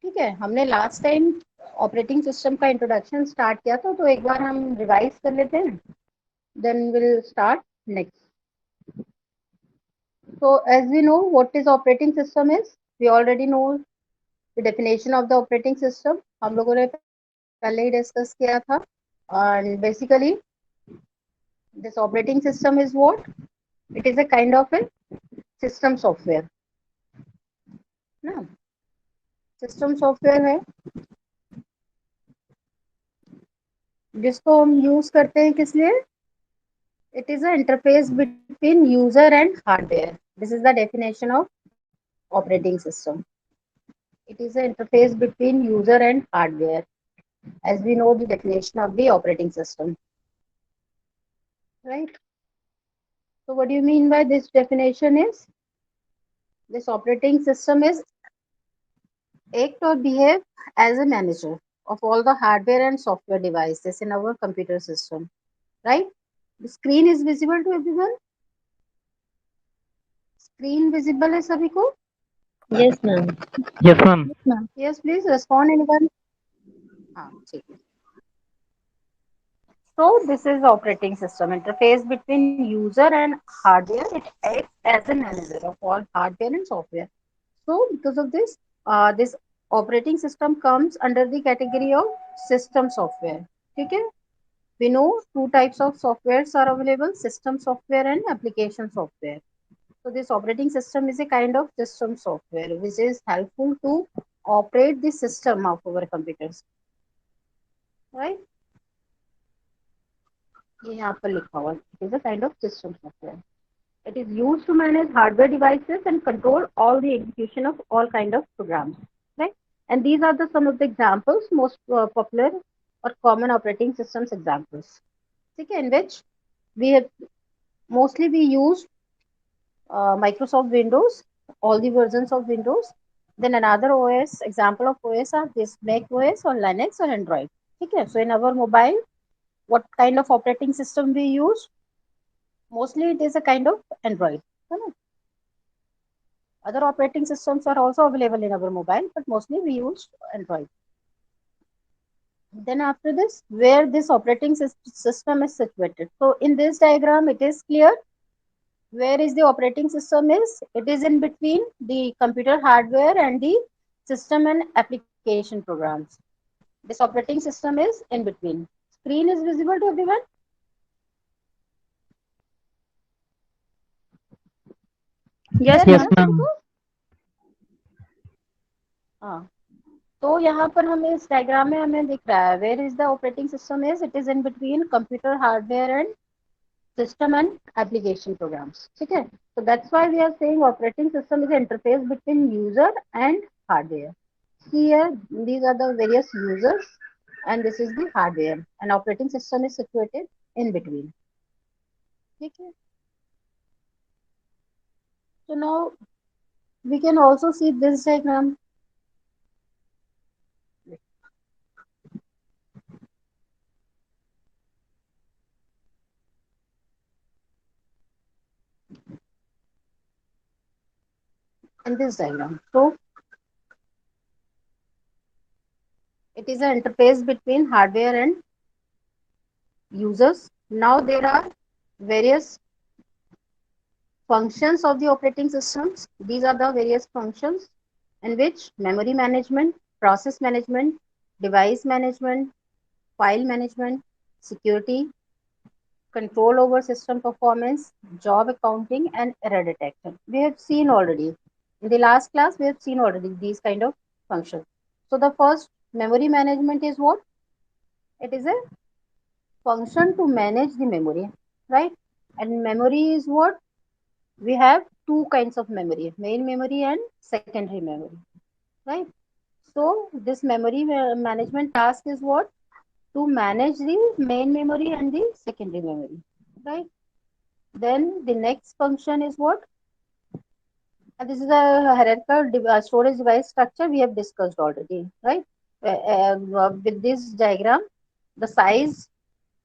ठीक है, हमने लास्ट टाइम ऑपरेटिंग सिस्टम का इंट्रोडक्शन स्टार्ट किया था, तो एक बार हम रिवाइज कर लेते हैं, then will start next. So as we know what is operating system is, we already know the definition of the operating system. हम लोगों ने पहले ही डिस्कस किया था. And basically this operating system is what? It is a kind of a system software. ना, system software है जिसको हम यूज करते हैं किस लिए? It is an interface between user and hardware. This is the definition of operating system. It is an interface between user and hardware, as we know the definition of the operating system, right? So what do you mean by this definition is, this operating system is act or behave as a manager of all the hardware and software devices in our computer system, right? The screen is visible to everyone. Screen visible है सभी को? Yes, ma'am. Yes, ma'am. Yes, please respond anyone. हाँ, ठीक है. So this is operating system interface between user and hardware. It acts as a manager of all hardware and software. So because of this, this operating system comes under the category of system software. ठीक है? We know two types of softwares are available: system software and application software. So this operating system is a kind of system software which is helpful to operate the system of our computers. Right? ये यहाँ पर लिखा हुआ है. It is a kind of system software. It is used to manage hardware devices and control all the execution of all kind of programs, right? And these are the some of the examples, most popular or common operating systems examples. Okay, in which we have mostly we use Microsoft Windows, all the versions of Windows. Then another OS, example of OS are this Mac OS or Linux or Android. Okay, so in our mobile, what kind of operating system we use? Mostly it is a kind of Android. Other operating systems are also available in our mobile, but mostly we use Android. Then after this, where this operating system is situated. So in this diagram, it is clear where is the operating system is. It is in between the computer hardware and the system and application programs. This operating system is in between. Screen is visible to everyone. Yes, Yes, ma'am. ma'am. हाँ, तो यहाँ पर हमें इस diagram में हमें दिख रहा है where is the operating system is. It is in between computer hardware and system and application programs. ठीक है, so that's why we are saying operating system is an interface between user and hardware. Here these are the various users and this is the hardware, and operating system is situated in between. ठीक है, so now we can also see this diagram. In this diagram, so it is an interface between hardware and users. Now there are various functions of the operating systems. These are the various functions in which memory management, process management, device management, file management, security, control over system performance, job accounting, and error detection. We have seen already. In the last class, we have seen already these kind of functions. So the first, memory management is what? It is a function to manage the memory, right? And memory is what? We have two kinds of memory, main memory and secondary memory, right? So this memory management task is what? To manage the main memory and the secondary memory, right? Then the next function is what? This is a hierarchical storage device structure we have discussed already, right? With this diagram, the size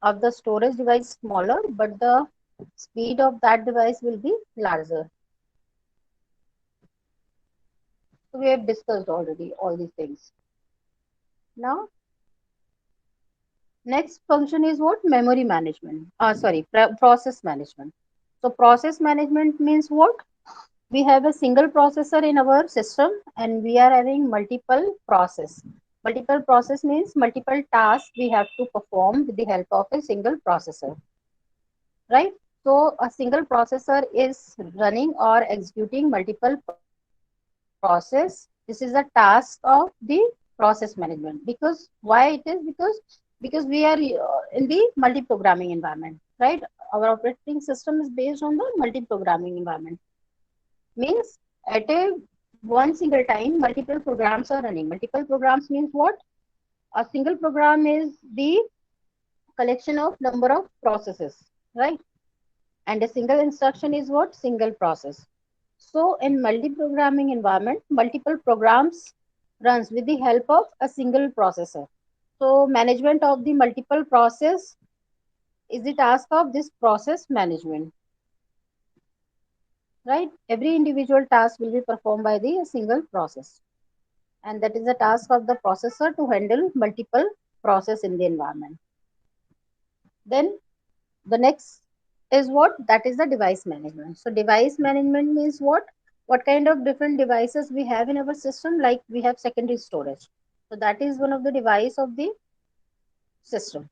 of the storage device is smaller, but the speed of that device will be larger. So we have discussed already all these things. Now, next function is what? Memory management. Process management. So process management means what? We have a single processor in our system and we are having multiple process. Multiple process means multiple tasks we have to perform with the help of a single processor, right? So a single processor is running or executing multiple process. This is a task of the process management. Because why it is? Because we are in the multi-programming environment, right? Our operating system is based on the multi-programming environment. Means at a one single time, multiple programs are running. Multiple programs means what? A single program is the collection of number of processes, right? And a single instruction is what? Single process. So in multi-programming environment, multiple programs runs with the help of a single processor. So management of the multiple process is the task of this process management, right? Every individual task will be performed by the single process. And that is the task of the processor to handle multiple process in the environment. Then the next is what? That is the device management. So device management means what kind of different devices we have in our system, like we have secondary storage. So that is one of the device of the system.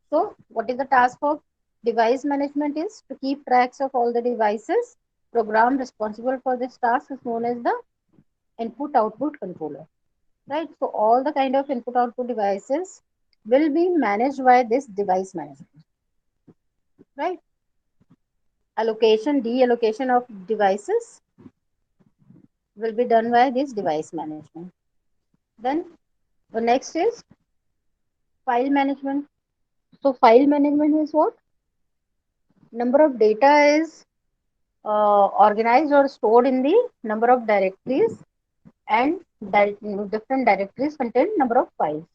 So what is the task of device management is to keep tracks of all the devices. Program responsible for this task is known as the input output controller, right? So all the kind of input output devices will be managed by this device management, right? Allocation, deallocation of devices will be done by this device management. Then the next is file management. So file management is what? Number of data is organized or stored in the number of directories, and different directories contain number of files.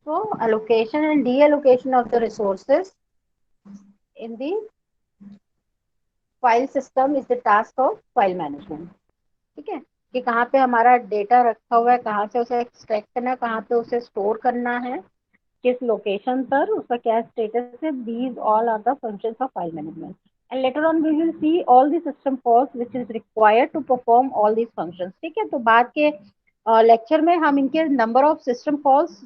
So allocation and deallocation of the resources in the file system is the task of file management. ठीक है, कि कहाँ पे हमारा data रखा हुआ है, कहाँ से उसे एक्सट्रैक्ट करना है, कहाँ पे उसे स्टोर करना है, किस लोकेशन पर, उसका क्या स्टेटस है. These all are the functions of file management. And later on we will see all the system calls which is required to perform all these functions. ठीक है, तो बाद के लेक्चर में हम इनके नंबर ऑफ सिस्टम कॉल्स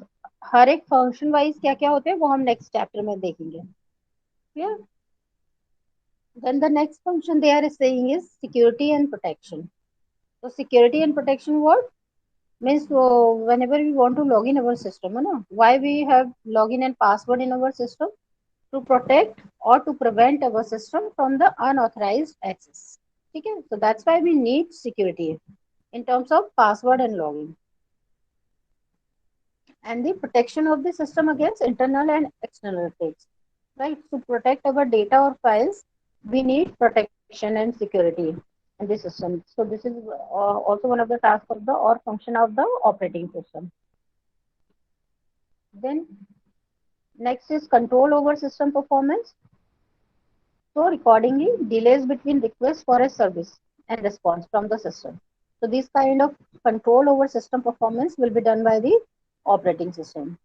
हर एक फंक्शन वाइज क्या क्या होते हैं वो हम नेक्स्ट चैप्टर में देखेंगे. Clear? Then the next function they are saying is security and protection. So security and protection what? Means whenever we want to log in our system, no? Why we have login and password in our system? To protect or to prevent our system from the unauthorized access. Okay? So that's why we need security in terms of password and login. And the protection of the system against internal and external attacks. Right? To protect our data or files, we need protection and security in the system. So this is also one of the tasks of the or function of the operating system. Then next is control over system performance. So accordingly, delays between requests for a service and response from the system. So this kind of control over system performance will be done by the operating system.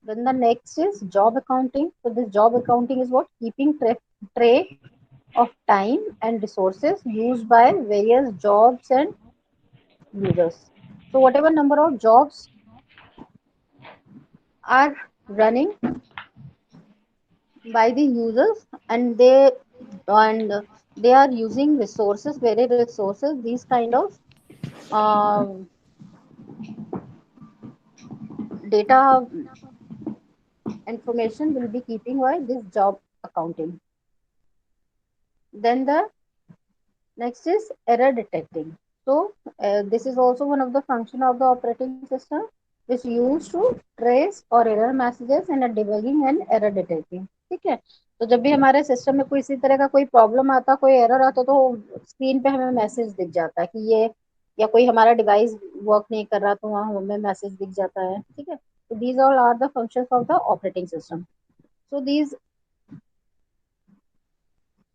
Then the next is job accounting. So this job accounting is what? Keeping track of time and resources used by various jobs and users. So whatever number of jobs are running by the users, and they are using resources, various resources, these kind of um, data information will be keeping by this job accounting. Then the next is error detecting. So this is also one of the function of the operating system which used to trace or error messages and debugging and error detecting. ठीक है, तो जब भी हमारे system में कोई इसी तरह का कोई प्रॉब्लम आता, कोई एरर आता, तो स्क्रीन पे हमें मैसेज दिख जाता है कि ये, या कोई हमारा डिवाइस वर्क नहीं कर रहा तो वहाँ हमें मैसेज दिख जाता है. ठीक है, तो these all are the functions of the operating system. So these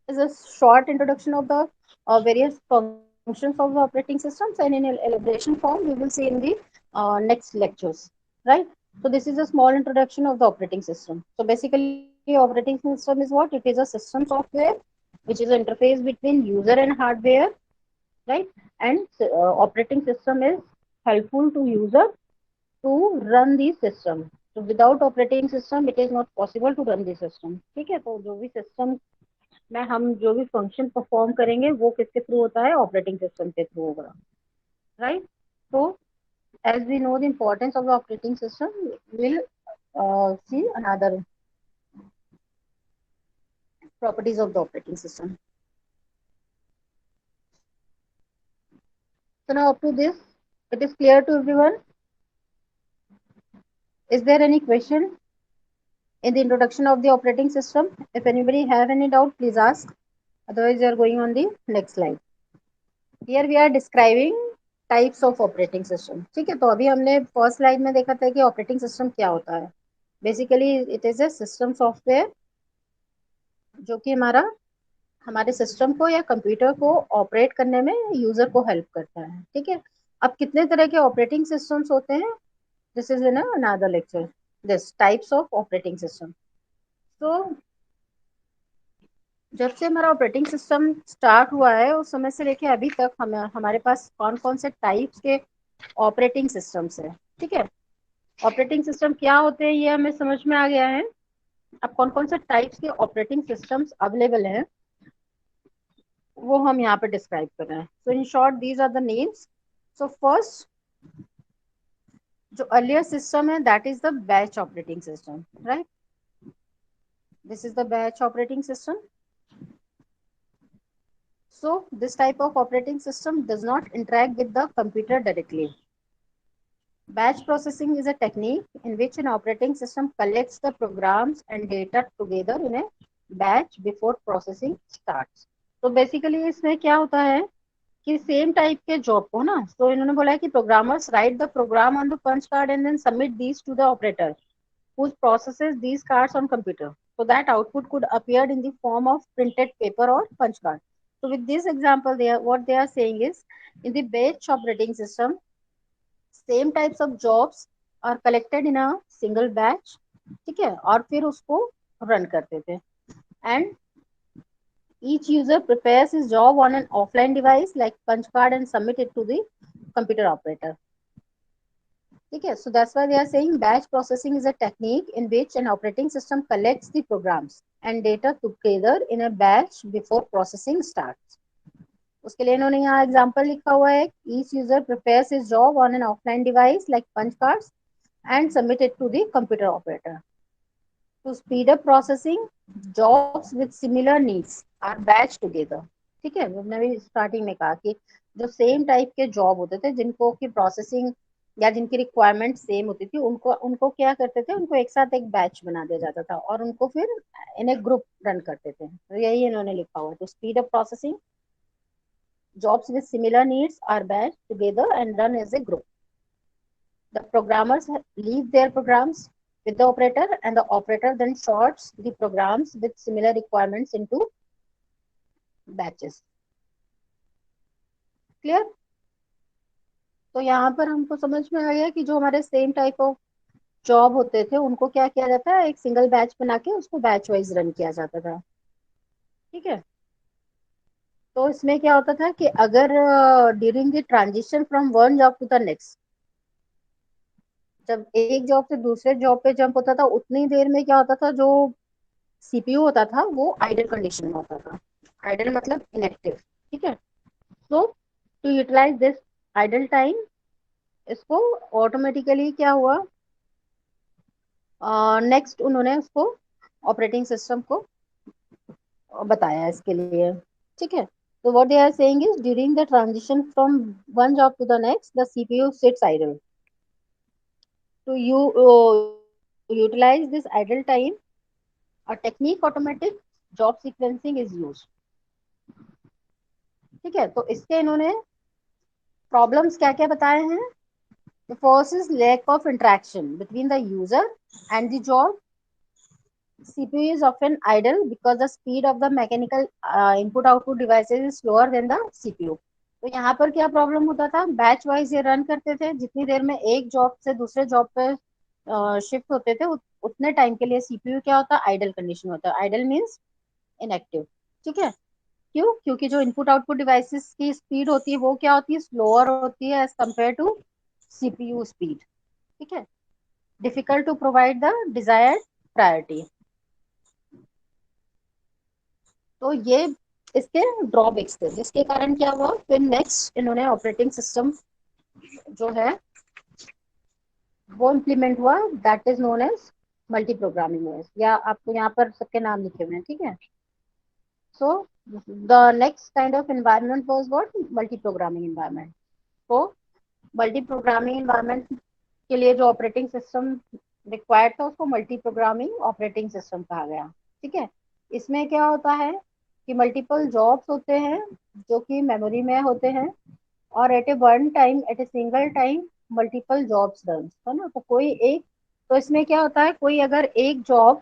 is a short introduction of the various functions functions of the operating systems, and in elaboration form we will see in the next lectures, right? So this is a small introduction of the operating system. So basically operating system is what? It is a system software which is an interface between user and hardware, right? And operating system is helpful to user to run the system. So without operating system it is not possible to run the system. ठीक है, तो जो भी system में हम जो भी function perform करेंगे वो किसके थ्रू होता है? ऑपरेटिंग सिस्टम के थ्रू होगा, राइट? तो as we know the importance of the operating system, we'll see another properties of the operating system. So now up to this, it is clear to everyone. Is there any question in the introduction of the operating system? If anybody have any doubt, please ask. Otherwise, we are going on the next slide. Here we are describing types of operating system. ठीक है, तो अभी हमने first slide में देखा था कि operating system क्या होता है. Basically it is a system software जो कि हमारे सिस्टम को या कंप्यूटर को ऑपरेट करने में यूजर को हेल्प करता है. ठीक है, अब कितने तरह के ऑपरेटिंग सिस्टम्स होते हैं, this is in another lecture, this types of operating system. तो जब से हमारा ऑपरेटिंग सिस्टम स्टार्ट हुआ है उस समय से लेके अभी तक हमारे पास कौन कौन से टाइप्स के ऑपरेटिंग सिस्टम्स है. ठीक है, ऑपरेटिंग सिस्टम क्या होते हैं ये हमें समझ में आ गया है. अब कौन कौन से टाइप्स के ऑपरेटिंग सिस्टम्स अवेलेबल हैं वो हम यहाँ पे डिस्क्राइब कर रहे हैं. So in short these are the names. So first जो अर्लियर सिस्टम है that is the batch operating system, right? This is the batch operating system. So this type of operating system does not interact with the computer directly. Batch processing is a technique in which an operating system collects the programs and data together in a batch before processing starts. तो basically इसमें क्या होता है कि same type के job को ना, तो इन्होंने बोला है कि programmers write the program on the punch card and then submit these to the operator who processes these cards on computer so that output could appear in the form of printed paper or punch card. So with this example what they are saying is in the batch operating system same types of jobs are collected in a single batch. ठीक है, और फिर उसको run करते थे. And each user prepares his job on an offline device like punch card and submit it to the computer operator. ठीक है, so that's why they are saying batch processing is a technique in which an operating system collects the programs and data together in a batch before processing starts. उसके लिए इन्होंने यहाँ example लिखा हुआ है. each user prepares his job on an offline device like punch cards and submit it to the computer operator. To speed up processing, jobs with similar needs are batched together. ठीक है, मैंने भी starting में कहा कि जो same type के job होते थे जिनको की प्रोसेसिंग या जिनकी रिक्वायरमेंट सेम होती थी उनको उनको क्या करते थे, उनको एक साथ एक बैच बना दिया जाता था और उनको फिर इन एक ग्रुप रन करते थे. तो यही इन्होंने लिखा हुआ है. तो speed up processing, jobs with similar needs are batched together and run as a group. The programmers leave their programs with the operator and the operator then sorts the programs with similar requirements into batches. Clear? तो यहाँ पर हमको समझ में आ गया कि जो हमारे सेम टाइप ऑफ जॉब होते थे उनको क्या किया जाता है, एक सिंगल बैच बना के उसको बैच वाइज रन किया जाता था. ठीक है, तो इसमें क्या होता था कि अगर during the transition from one job to the next, जब एक जॉब से दूसरे जॉब पे जंप होता था उतनी देर में क्या होता था, जो सीपीयू होता था वो आइडल कंडीशन में होता था. आइडल मतलब इनएक्टिव. ठीक है, so to utilise this idle time इसको ऑटोमेटिकली क्या हुआ, नेक्स्ट उन्होंने उसको ऑपरेटिंग सिस्टम को बताया इसके लिए. ठीक है, so what they are saying is during the transition from one job to the next the cpu sits idle. To utilize this idle time a technique automatic job sequencing is used. ठीक है, तो इसके इन्होंने problems क्या क्या बताए हैं. The first is lack of interaction between the user and the job. CPU is often idle because the speed of the mechanical input output devices is slower than the CPU. तो यहाँ पर क्या problem होता था, batch wise ये run करते थे, जितनी देर में एक जॉब से दूसरे जॉब पे शिफ्ट होते थे उतने टाइम के लिए सीपीयू क्या होता है, आइडल कंडीशन होता है। Idle means inactive. ठीक है, क्यों? क्योंकि जो इनपुट आउटपुट डिवाइसेस की स्पीड होती है वो क्या होती है, स्लोअर होती है as compare to CPU speed. ठीक है, difficult to provide the desired priority. तो ये इसके ड्रॉबैक्स थे, जिसके कारण क्या हुआ, फिर नेक्स्ट इन्होंने ऑपरेटिंग सिस्टम जो है वो इम्प्लीमेंट हुआ, that is known as multi programming OS, या आपको यहाँ पर सबके नाम लिखे हुए हैं। ठीक है, so the next kind of environment was what, multi programming environment. तो मल्टी प्रोग्रामिंग एनवायरनमेंट के लिए जो ऑपरेटिंग सिस्टम रिक्वायर्ड था उसको मल्टी प्रोग्रामिंग ऑपरेटिंग सिस्टम कहा गया। ठीक है, इसमें क्या होता है कि मल्टीपल जॉब्स होते हैं जो कि मेमोरी में होते हैं, और at a one time, at a single time multiple jobs run, है ना। तो कोई एक, तो इसमें क्या होता है, कोई अगर एक जॉब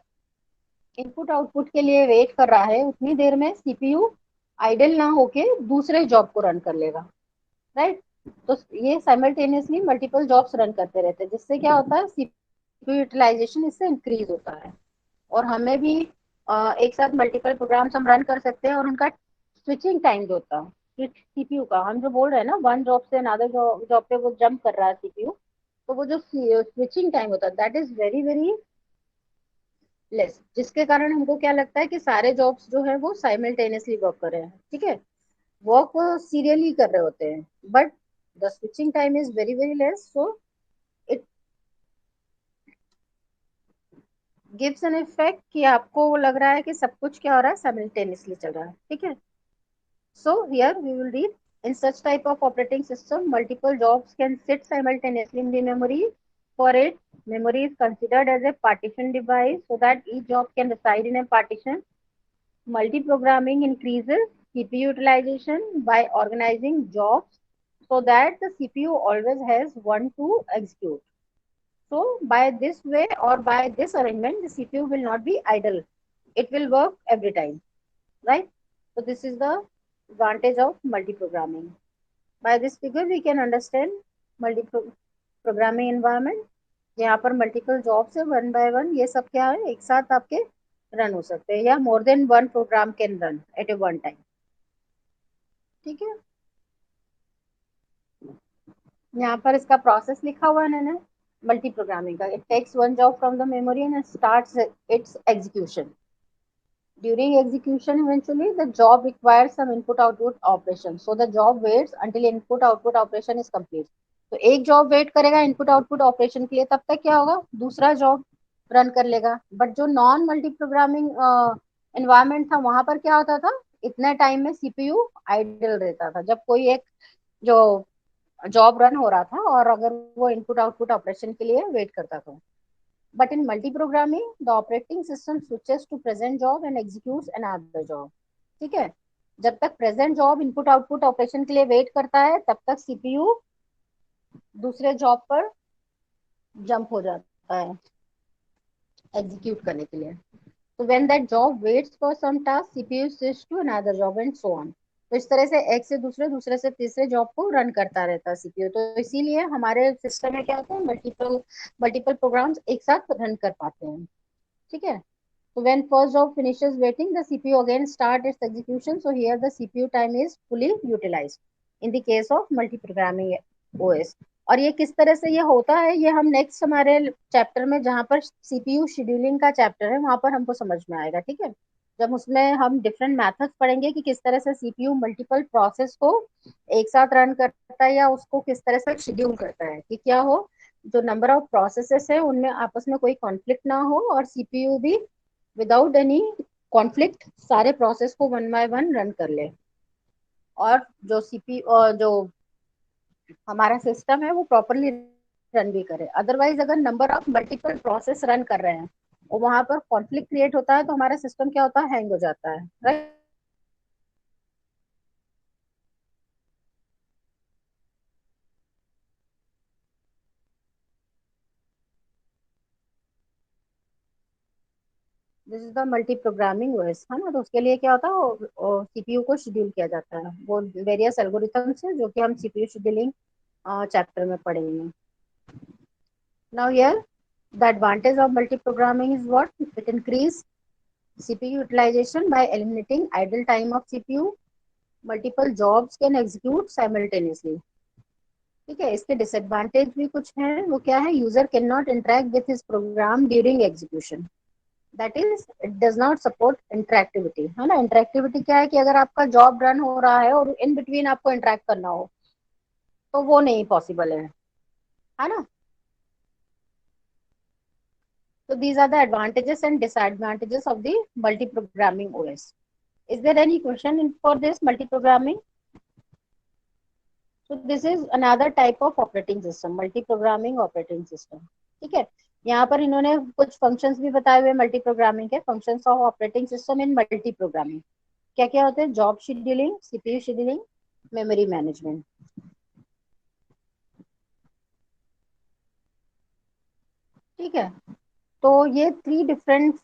इनपुट आउटपुट के लिए वेट कर रहा है, उतनी देर में सीपीयू आइडल ना होके दूसरे जॉब को रन कर लेगा, राइट। तो ये साइमल्टेनियसली मल्टीपल जॉब्स रन करते रहते हैं, जिससे क्या होता है, सीपीयू यूटिलाइजेशन इससे इंक्रीज होता है। और हमें भी एक साथ मल्टीपल प्रोग्राम्स हम रन कर सकते हैं, और उनका स्विचिंग टाइम जो होता है सीपीयू का, हम जो बोल रहे हैं ना, वन जॉब से अनदर जॉब पे वो जंप कर रहा है सीपीयू, तो वो जो स्विचिंग टाइम होता है that is very very less, जिसके कारण हमको क्या लगता है कि सारे जॉब्स जो है वो साइमल्टेनियसली वर्क कर रहे हैं। ठीक है, वर्क सीरियली कर रहे होते हैं, but the switching time is very very less, so it gives an effect कि आपको लग रहा है कि सब कुछ क्या हो रहा है, साइमल्टेनियसली चल रहा है। ठीक है, so here we will read, in such type of operating system, multiple jobs can sit simultaneously in the memory. For it, memory is considered as a partition device so that each job can reside in a partition. Multi-programming increases CPU utilization by organizing jobs so that the CPU always has one to execute. So by this way or by this arrangement, the CPU will not be idle. It will work every time, right? So this is the advantage of multi-programming. By this figure, we can understand multi-programming environment. यहाँ पर multiple jobs है, one by one ये सब क्या है, एक साथ आपके रन हो सकते हैं, या more than one program can run at a one time. ठीक है, यहाँ पर इसका प्रोसेस लिखा हुआ है इन्होंने मल्टी प्रोग्रामिंग का। It takes one job from the memory and starts its execution. During execution, eventually the job requires some input-output operation. So the job waits until input-output operation is complete. तो एक job wait करेगा input output operation के लिए, तब तक क्या होगा, दूसरा जॉब रन कर लेगा। बट जो नॉन मल्टी प्रोग्रामिंग एनवायरमेंट था, वहां पर क्या होता था, इतने टाइम में सीपीयू आइडल रहता था जब कोई एक जो जॉब रन हो रहा था, और अगर वो इनपुट आउटपुट ऑपरेशन के लिए वेट करता था। But in multi-programming, the operating system switches to present job and executes another job. ठीक है, जब तक present job input output operation के लिए वेट करता है, तब तक सीपीयू दूसरे जॉब पर जंप हो जाता है एग्जीक्यूट करने के लिए। तो when that job waits for some task, CPU switch to another job and so on. तो इस तरह से एक से दूसरे, दूसरे से तीसरे जॉब को रन करता रहता है सीपीयू। तो इसीलिए हमारे सिस्टम में क्या होता है, मल्टीपल मल्टीपल प्रोग्राम्स एक साथ रन कर पाते हैं। ठीक है, so when first job finishes waiting, the CPU again start its execution. So here the CPU time is fully utilized in the case of multi-programming OS. और ये किस तरह से ये होता है, ये हम नेक्स्ट हमारे चैप्टर में, जहाँ पर सीपीयू शेड्यूलिंग का चैप्टर है, वहां पर हमको समझ में आएगा। ठीक है, जब उसमें हम डिफरेंट मेथड्स पढ़ेंगे कि किस तरह से सीपीयू मल्टीपल प्रोसेस को एक साथ रन करता है, या उसको किस तरह से शेड्यूल करता है कि क्या हो, जो नंबर ऑफ प्रोसेसेस है उनमें आपस में कोई कॉन्फ्लिक्ट ना हो, और सीपीयू भी विदाउट एनी कॉन्फ्लिक्ट सारे प्रोसेस को वन बाय वन रन कर ले, और जो सीपी और जो हमारा सिस्टम है वो प्रॉपरली रन भी करे। अदरवाइज अगर number of multiple process run कर रहे हैं और वहां पर कॉन्फ्लिक्ट क्रिएट होता है, तो हमारा सिस्टम क्या होता है, हैंग हो जाता है, right. This is the multi programming OS, है ना। तो उसके लिए क्या होता है, वो सीपीयू को शेड्यूल किया जाता है। वो वेरियस एल्गोरिथम्स है जो कि हम सीपीयू शेड्यूलिंग चैप्टर में पढ़ेंगे। Now here the advantage of multi programming is what, it increase CPU utilization by eliminating idle time of CPU. Multiple jobs can execute simultaneously. ठीक है, इसके डिसएडवांटेज भी कुछ हैं। वो क्या है, user can not interact with his program during execution. That is it does not support interactivity, है ना। इंटरेक्टिविटी क्या है कि अगर आपका जॉब रन हो रहा है और इन बिटवीन आपको इंटरेक्ट करना हो तो वो नहीं पॉसिबल है ना। तो these are the advantages and disadvantages of the multi programming OS. Is there any question for this multi programming? So this is another type of operating system, multi programming operating system। ठीक है, यहाँ पर इन्होंने कुछ functions भी बताए हुए multi programming के, functions of operating system in multi programming क्या क्या होते हैं, job scheduling, CPU scheduling, memory management. ठीक है, तो ये 3 डिफरेंट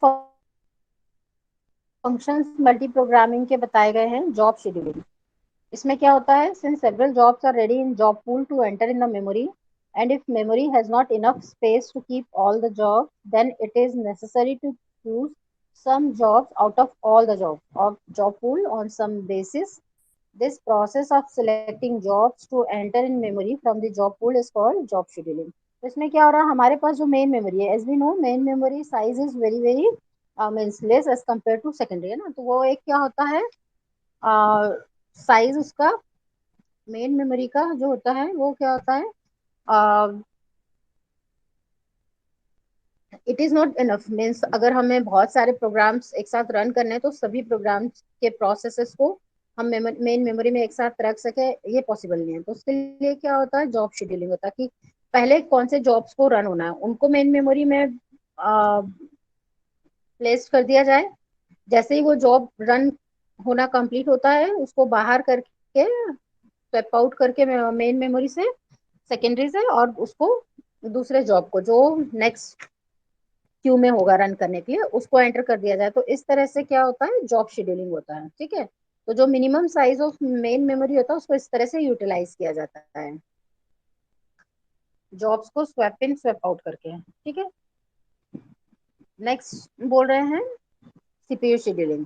फंक्शंस मल्टी प्रोग्रामिंग के बताए गए हैं। जॉब शेड्यूलिंग, इसमें क्या होता है, since several jobs are ready in job pool to enter in the memory, and if memory has not enough space to keep all the jobs, then it is necessary to choose some jobs out of all the jobs of job pool on some basis. This process of selecting jobs to enter in memory from the job pool is called job scheduling। तो इसमें क्या हो रहा है, हमारे पास जो main memory है, as we know main memory size is very very means less as compare to secondary, है ना। तो वो एक क्या होता है, साइज उसका मेन मेमोरी का जो होता है वो क्या होता है, it is not enough, means अगर हमें बहुत सारे प्रोग्राम्स एक साथ रन करने हैं तो सभी प्रोग्राम्स के प्रोसेसेस को हम मेन मेमोरी में एक साथ रख सके, ये पॉसिबल नहीं है। तो उसके लिए क्या होता है, जॉब शेड्यूलिंग होता है कि पहले कौन से जॉब्स को रन होना है उनको मेन मेमोरी में प्लेस कर दिया जाए। जैसे ही वो जॉब रन होना कंप्लीट होता है उसको बाहर करके स्वैप आउट करके मेन मेमोरी से, सेकेंडरी से, और उसको दूसरे जॉब को जो नेक्स्ट क्यू में होगा रन करने के लिए उसको एंटर कर दिया जाए। तो इस तरह से क्या होता है, जॉब शेड्यूलिंग होता है। ठीक है, तो जो minimum size of main memory होता है उसको इस तरह से यूटिलाइज किया जाता है, जॉब्स को स्वैप इन स्वैप आउट करके। ठीक है, नेक्स्ट बोल रहे हैं सीपीयू शेड्यूलिंग।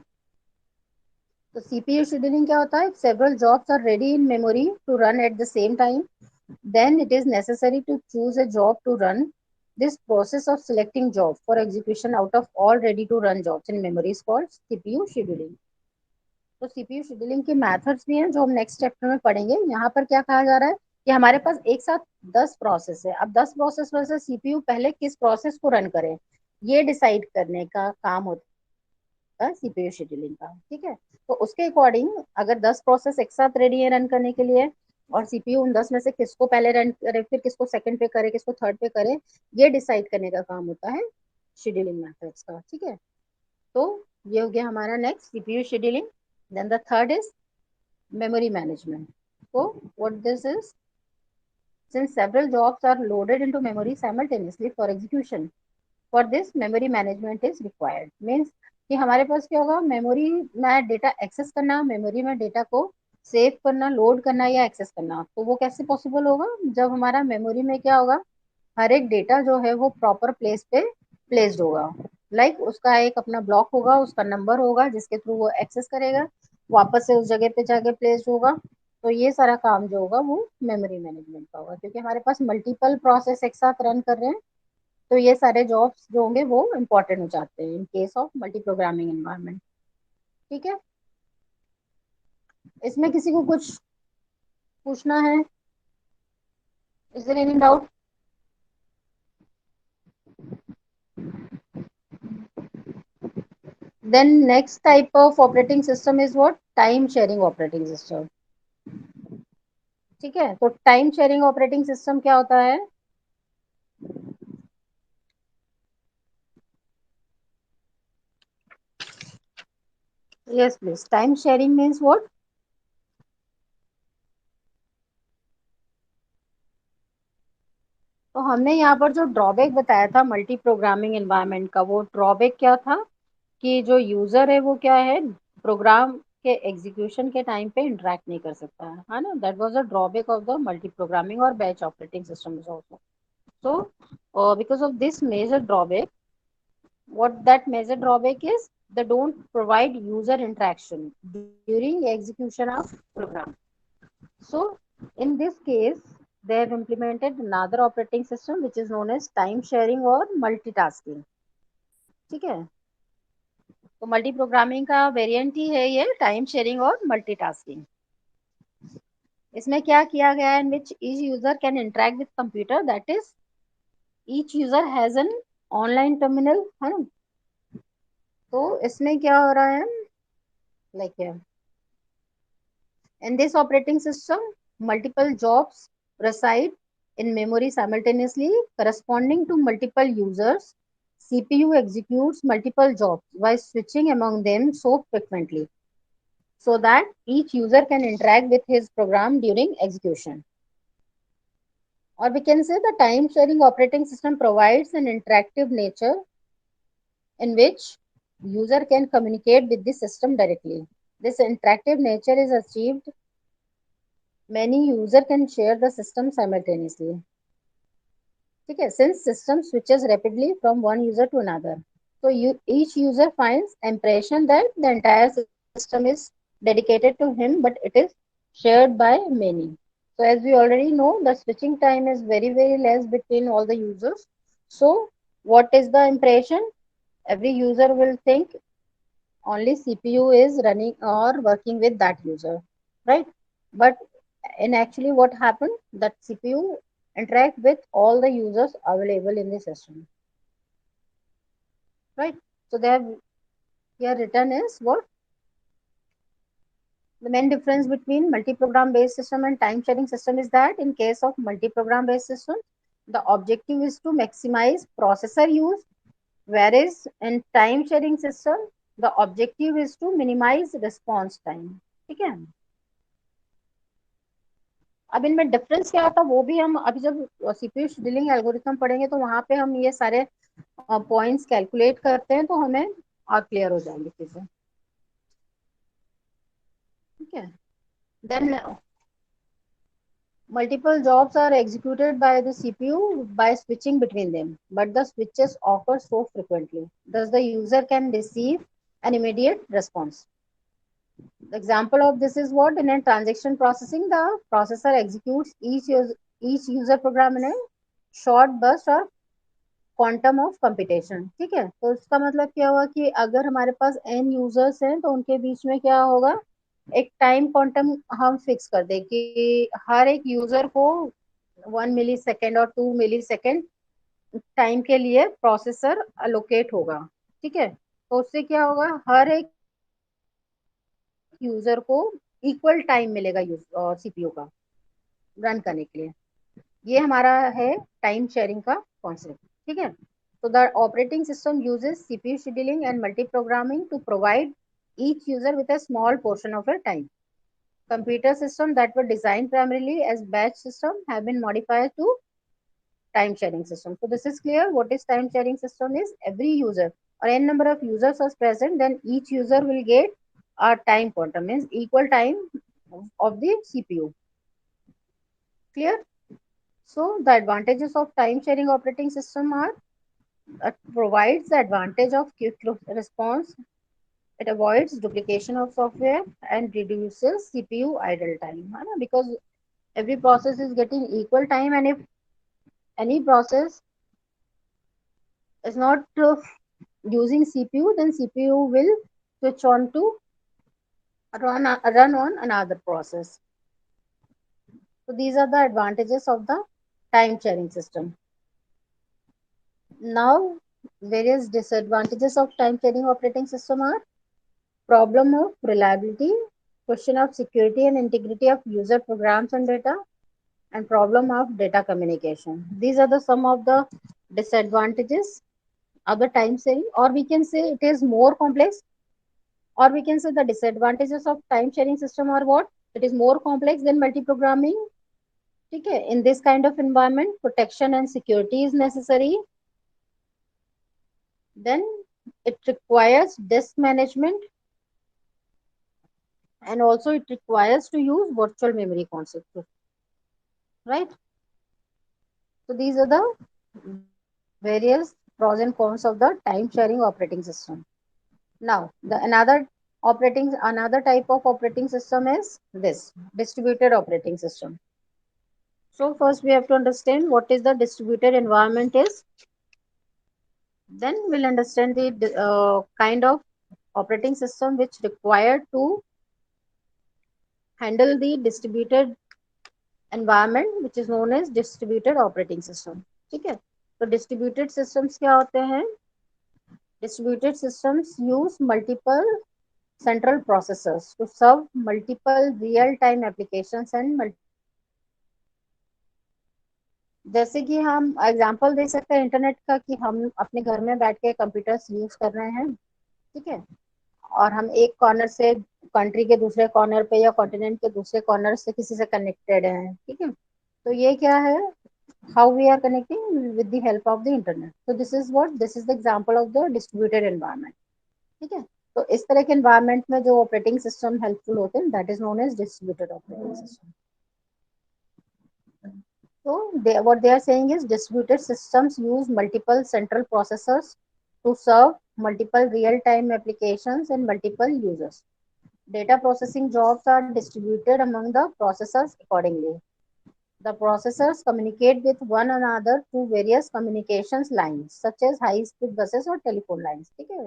तो सीपीयू शेड्यूलिंग क्या होता है, several jobs are ready in memory to run at the same time, then it is necessary to choose a job to run. This process of selecting job for execution out of all ready to run jobs in memory is called CPU scheduling। तो CPU scheduling के methods भी हैं जो हम next chapter में पढ़ेंगे। यहाँ पर क्या कहा जा रहा है कि हमारे पास एक साथ 10 प्रोसेस है। अब 10 प्रोसेस में से सीपीयू पहले किस प्रोसेस को रन करे ये डिसाइड करने का काम होता है सीपीयू शेड्यूलिंग का। ठीक है, तो उसके अकॉर्डिंग अगर 10 प्रोसेस एक साथ रेडी है रन करने के लिए और सीपीयू उन 10 में से किसको पहले रन करे, फिर किसको सेकंड पे करे, किसको थर्ड पे करे, ये डिसाइड करने का काम होता है शेड्यूलिंग मेथड्स का। ठीक है, तो ये हो गया हमारा next CPU scheduling. Then the third is memory management। So what this is, since several jobs are loaded into memory simultaneously for execution, for this memory management is required। Means कि हमारे पास क्या होगा, मेमोरी में data access करना, memory में data को save करना, load करना या एक्सेस करना, तो वो कैसे पॉसिबल होगा, जब हमारा मेमोरी में क्या होगा, हर एक डेटा जो है वो प्रॉपर प्लेस पे प्लेस्ड होगा। उसका एक अपना ब्लॉक होगा, उसका नंबर होगा जिसके थ्रू वो एक्सेस करेगा, वापस से उस जगह पे जाके प्लेस्ड होगा। तो ये सारा काम जो होगा वो मेमोरी मैनेजमेंट का होगा, क्योंकि हमारे पास मल्टीपल प्रोसेस एक साथ रन कर रहे हैं। तो ये सारे जॉब्स जो होंगे वो इम्पोर्टेंट हो जाते हैं in case of multi programming environment. ठीक है, इसमें किसी को कुछ पूछना है? Is there any doubt? Then next type of operating system is what? Time sharing operating system। ठीक है, तो टाइम शेयरिंग ऑपरेटिंग सिस्टम क्या होता है? Yes please, time sharing means what? तो हमने यहाँ पर जो ड्रॉबैक बताया था मल्टी प्रोग्रामिंग एनवायरनमेंट का, वो ड्रॉबैक क्या था कि जो यूजर है वो क्या है, प्रोग्राम के एग्जीक्यूशन के टाइम पे इंटरेक्ट नहीं कर सकता है ना. That was a drawback of the multi programming और batch operating system also. So because of this major drawback, what that major drawback is, they don't provide user interaction during execution of program. So in this case, they have implemented another operating system which is known as time sharing or multitasking. ठीक है. तो multi programming का variant ही है ये time sharing और multitasking. इसमें क्या किया गया है, in which each user can interact with computer, that is each user has an online terminal है ना. तो इसमें क्या हो रहा है, like in this operating system, multiple jobs reside in memory simultaneously corresponding to multiple users. CPU executes multiple jobs while switching among them so frequently so that each user can interact with his program during execution. Or we can say the time sharing operating system provides an interactive nature in which user can communicate with the system directly. This interactive nature is achieved many user can share the system simultaneously. ठीक है, since system switches rapidly from one user to another, so each user finds impression that the entire system is dedicated to him, but it is shared by many. So as we already know, the switching time is very less between all the users. So what is the impression? Every user will think only CPU is running or working with that user, right? But in actually what happened, that CPU interact with all the users available in the system, right? So they have here written is what the main difference between multi-program based system and time sharing system is that in case of multi-program based system, the objective is to maximize processor use, whereas in time sharing system, the objective is to minimize response time. ठीक है. अब इनमें difference क्या होता है वो भी हम अभी जब सीपीयू शेड्यूलिंग एल्गोरिथम पढ़ेंगे तो वहां पे हम ये सारे पॉइंट्स कैलकुलेट करते हैं तो हमें और क्लियर हो जाएंगी चीजें. ठीक है. Then multiple jobs are executed by the CPU by switching between them, but the switches occur so frequently. Thus, the user can receive an immediate response. The example of this is what in a transaction processing, the processor executes each user program in a short burst or quantum of competition. ठीक है. तो इसका मतलब क्या हुआ कि अगर हमारे पास एन यूजर्स हैं तो उनके बीच में क्या होगा, एक टाइम क्वांटम हम फिक्स कर दे कि हर एक यूजर को 1 मिली सेकेंड और 2 मिली सेकेंड टाइम के लिए प्रोसेसर अलोकेट होगा. ठीक है. तो उससे क्या होगा, हर एक यूजर को इक्वल टाइम मिलेगा सीपीयू का रन करने के लिए. ये हमारा है टाइम शेयरिंग का कॉन्सेप्ट. ठीक है. So the operating system uses CPU scheduling and multi-programming to provide each user with a small portion of their time. Computer systems that were designed primarily as batch systems have been modified to time sharing system. So this is clear. What is time sharing system is every user or n number of users are present, then each user will get a time quantum, means equal time of the CPU. Clear? So the advantages of time sharing operating system are provides the advantage of quick response. It avoids duplication of software and reduces CPU idle time. Because every process is getting equal time, and if any process is not using CPU, then CPU will switch on to run on another process. So these are the advantages of the time sharing system. Now, various disadvantages of time sharing operating system are problem of reliability, question of security and integrity of user programs and data, and problem of data communication. These are the some of the disadvantages of the time sharing, or we can say it is more complex, or we can say the disadvantages of time sharing system are what? It is more complex than multi-programming. Okay. In this kind of environment, protection and security is necessary. Then It requires disk management, and also it requires to use virtual memory concept, right? So these are the various pros and cons of the time sharing operating system. Now, the another type of operating system is this distributed operating system. So first we have to understand what is the distributed environment is. Then we'll understand the kind of operating system which required to handle the distributed environment, which is known as distributed operating system. ठीक है? तो distributed systems क्या होते हैं? Distributed systems use multiple central processors to serve multiple real-time applications and जैसे कि हम example दे सकते हैं इंटरनेट का कि हम अपने घर में बैठ के कंप्यूटर्स यूज कर रहे हैं, ठीक है, और हम एक कॉर्नर से कंट्री के दूसरे कॉर्नर पे या कॉन्टिनेंट के दूसरे कॉर्नर से किसी से कनेक्टेड है, ठीक है, तो ये क्या है, how we are connecting with the help of the internet. तो this is the example of the distributed environment. ठीक है, तो इस तरह के एनवायरनमेंट में जो ऑपरेटिंग सिस्टम हेल्पफुल होते हैं that is known as distributed operating system. So what they are saying is distributed systems use multiple central processors to serve multiple real-time applications and multiple users. Data processing jobs are distributed among the processors accordingly. The processors communicate with one another through various communications lines, such as high-speed buses or telephone lines. Okay?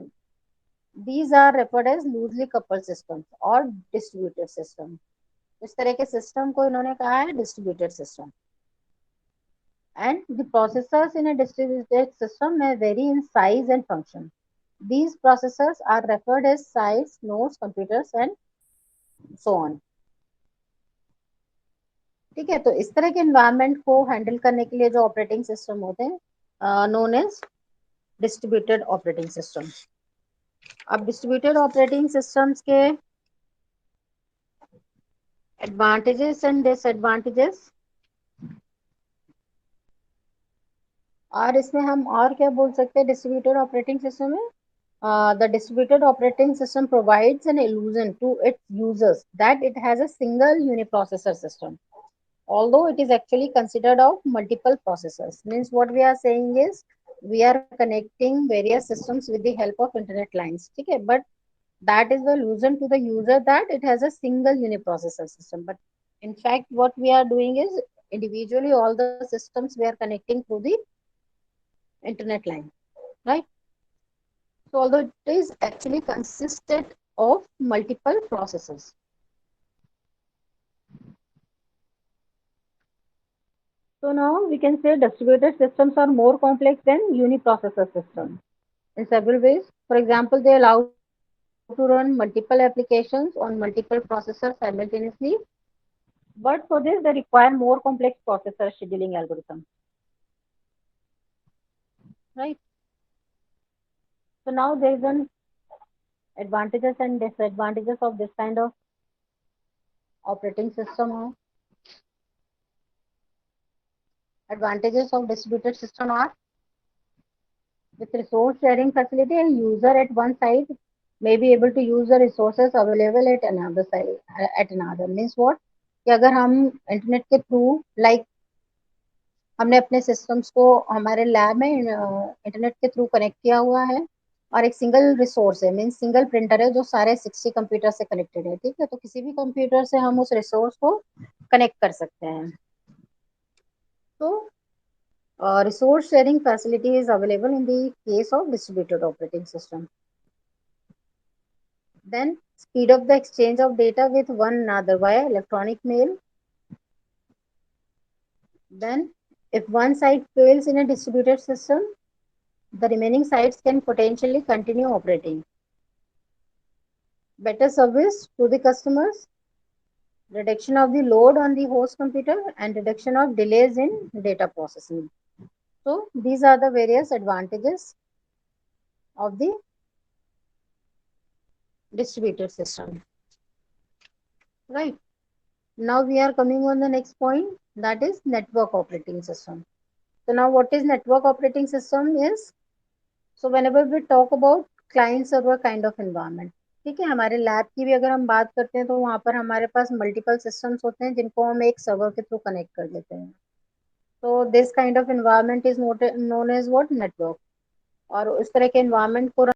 These are referred as loosely coupled systems or distributed system. इस तरह के system को इन्होंने कहा है distributed system. And the processors in a distributed system may vary in size and function. These processors are referred as sites, nodes, computers, and so on. ठीक है, तो इस तरह के एनवायरनमेंट को हैंडल करने के लिए जो ऑपरेटिंग सिस्टम होते हैं known as distributed operating system. अब डिस्ट्रीब्यूटेड ऑपरेटिंग सिस्टम्स के एडवांटेजेस एंड डिसएडवांटेजेस, और इसमें हम और क्या बोल सकते हैं डिस्ट्रीब्यूटेड ऑपरेटिंग सिस्टम में. The distributed operating system provides an illusion to its users that it has a single uniprocessor system, although it is actually considered of multiple processors. Means what we are saying is we are connecting various systems with the help of internet lines. Okay, but that is the illusion to the user that it has a single uniprocessor system. But in fact, what we are doing is individually all the systems we are connecting through the internet line, right? So although it is actually consisted of multiple processes. So now we can say distributed systems are more complex than uniprocessor systems in several ways. For example, they allow to run multiple applications on multiple processors simultaneously. But for this, they require more complex processor scheduling algorithms. Right. So now there is an advantages and disadvantages of this kind of operating system. Advantages of distributed system are with resource sharing facility, a user at one side may be able to use the resources available at another side at another. Means what, कि अगर हम internet के through like हमने अपने systems को हमारे lab में internet के थ्रू कनेक्ट किया हुआ है और एक सिंगल रिसोर्स है, मीन्स सिंगल प्रिंटर है जो सारे 60 कंप्यूटर से कनेक्टेड है, ठीक है, तो किसी भी कंप्यूटर से हम उस रिसोर्स को कनेक्ट कर सकते हैं. तो resource sharing facility is available in the case of distributed operating system. Then speed of the exchange of data with one another via electronic mail. Then if one site fails in a distributed system, the remaining sites can potentially continue operating. Better service to the customers, reduction of the load on the host computer, and reduction of delays in data processing. So these are the various advantages of the distributed system. Right. Now we are coming on the next point, that is network operating system. So now what is network operating system is, so whenever we talk about client server kind of environment. ठीक है, हमारे lab की भी अगर हम बात करते हैं तो वहाँ पर हमारे पास मल्टीपल सिस्टम्स होते हैं जिनको हम एक सर्वर के थ्रू कनेक्ट कर लेते हैं। तो this kind of environment is known as what, network. और उस तरह के एनवायरनमेंट को